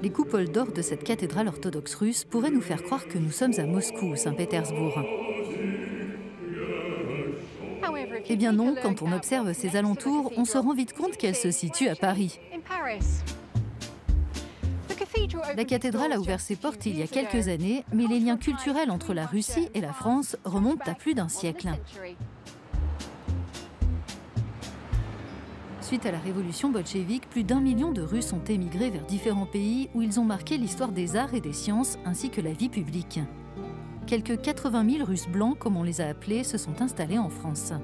Les coupoles d'or de cette cathédrale orthodoxe russe pourraient nous faire croire que nous sommes à Moscou ou Saint-Pétersbourg. Eh bien non, quand on observe ses alentours, on se rend vite compte qu'elle se situe à Paris. La cathédrale a ouvert ses portes il y a quelques années, mais les liens culturels entre la Russie et la France remontent à plus d'un siècle. Suite à la révolution bolchevique, plus d'1 million de Russes ont émigré vers différents pays où ils ont marqué l'histoire des arts et des sciences ainsi que la vie publique. Quelques 80 000 Russes blancs, comme on les a appelés, se sont installés en France.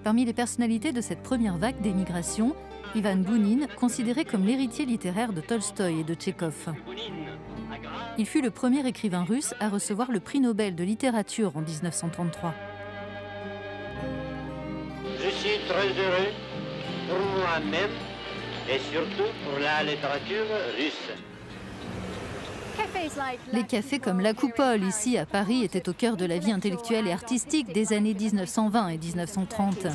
Parmi les personnalités de cette première vague d'émigration, Ivan Bounine, considéré comme l'héritier littéraire de Tolstoï et de Tchekhov. Il fut le premier écrivain russe à recevoir le prix Nobel de littérature en 1933. Je suis très heureux pour moi-même et surtout pour la littérature russe. Les cafés comme La Coupole, ici à Paris, étaient au cœur de la vie intellectuelle et artistique des années 1920 et 1930.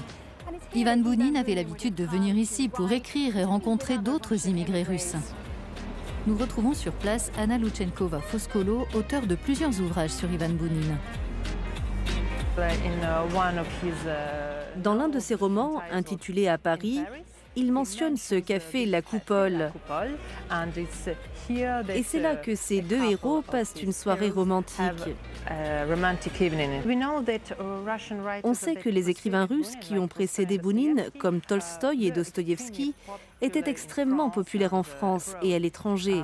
Ivan Bounine avait l'habitude de venir ici pour écrire et rencontrer d'autres immigrés russes. Nous retrouvons sur place Anna Luchenkova-Foskolo, auteure de plusieurs ouvrages sur Ivan Bounine. Dans l'un de ses romans, intitulé « À Paris », il mentionne ce café La Coupole. Et c'est là que ces deux héros passent une soirée romantique. On sait que les écrivains russes qui ont précédé Bounine, comme Tolstoï et Dostoïevski, étaient extrêmement populaires en France et à l'étranger.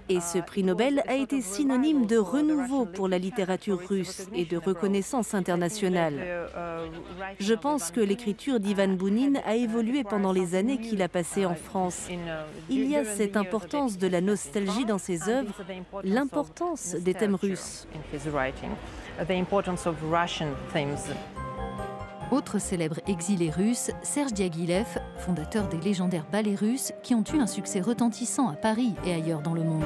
Et ce prix Nobel a été synonyme de renouveau pour la littérature russe et de reconnaissance internationale. Je pense que l'écriture d'Ivan Bounine a évolué pendant les années qu'il a passées en France. Il y a cette importance de la nostalgie dans ses œuvres, l'importance des thèmes russes. Autre célèbre exilé russe, Serge Diaghilev, fondateur des légendaires ballets russes qui ont eu un succès retentissant à Paris et ailleurs dans le monde.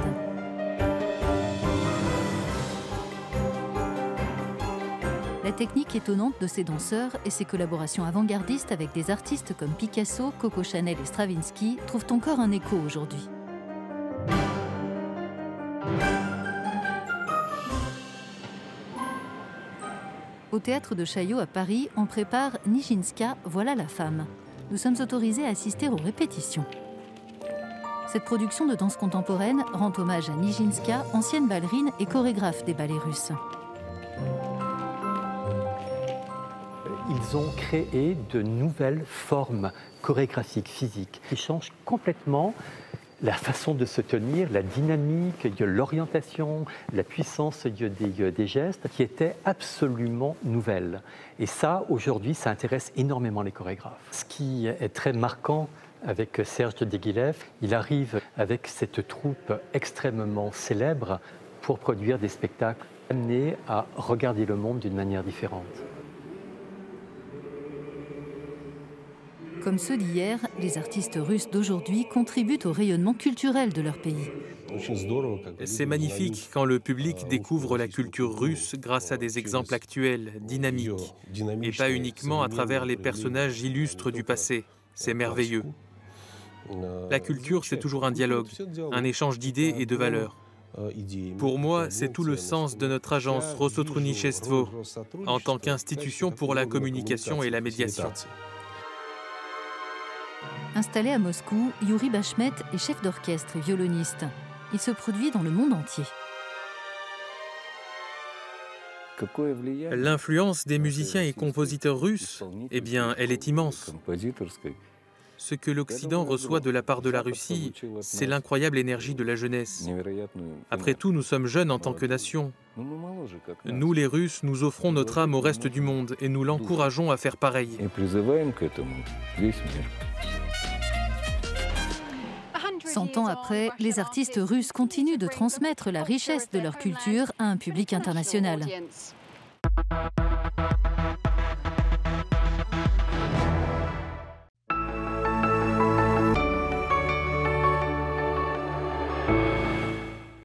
La technique étonnante de ces danseurs et ses collaborations avant-gardistes avec des artistes comme Picasso, Coco Chanel et Stravinsky trouvent encore un écho aujourd'hui. Au théâtre de Chaillot à Paris, on prépare Nijinska, voilà la femme. Nous sommes autorisés à assister aux répétitions. Cette production de danse contemporaine rend hommage à Nijinska, ancienne ballerine et chorégraphe des ballets russes. Ils ont créé de nouvelles formes chorégraphiques, physiques, qui changent complètement la façon de se tenir, la dynamique, l'orientation, la puissance des gestes, qui étaient absolument nouvelles. Et ça, aujourd'hui, ça intéresse énormément les chorégraphes. Ce qui est très marquant avec Serge Diaghilev, il arrive avec cette troupe extrêmement célèbre pour produire des spectacles amenés à regarder le monde d'une manière différente. Comme ceux d'hier, les artistes russes d'aujourd'hui contribuent au rayonnement culturel de leur pays. C'est magnifique quand le public découvre la culture russe grâce à des exemples actuels, dynamiques, et pas uniquement à travers les personnages illustres du passé. C'est merveilleux. La culture, c'est toujours un dialogue, un échange d'idées et de valeurs. Pour moi, c'est tout le sens de notre agence Rossotrudnichestvo, en tant qu'institution pour la communication et la médiation. Installé à Moscou, Yuri Bashmet est chef d'orchestre et violoniste. Il se produit dans le monde entier. L'influence des musiciens et compositeurs russes, eh bien, elle est immense. Ce que l'Occident reçoit de la part de la Russie, c'est l'incroyable énergie de la jeunesse. Après tout, nous sommes jeunes en tant que nation. Nous, les Russes, nous offrons notre âme au reste du monde et nous l'encourageons à faire pareil. 100 ans après, les artistes russes continuent de transmettre la richesse de leur culture à un public international.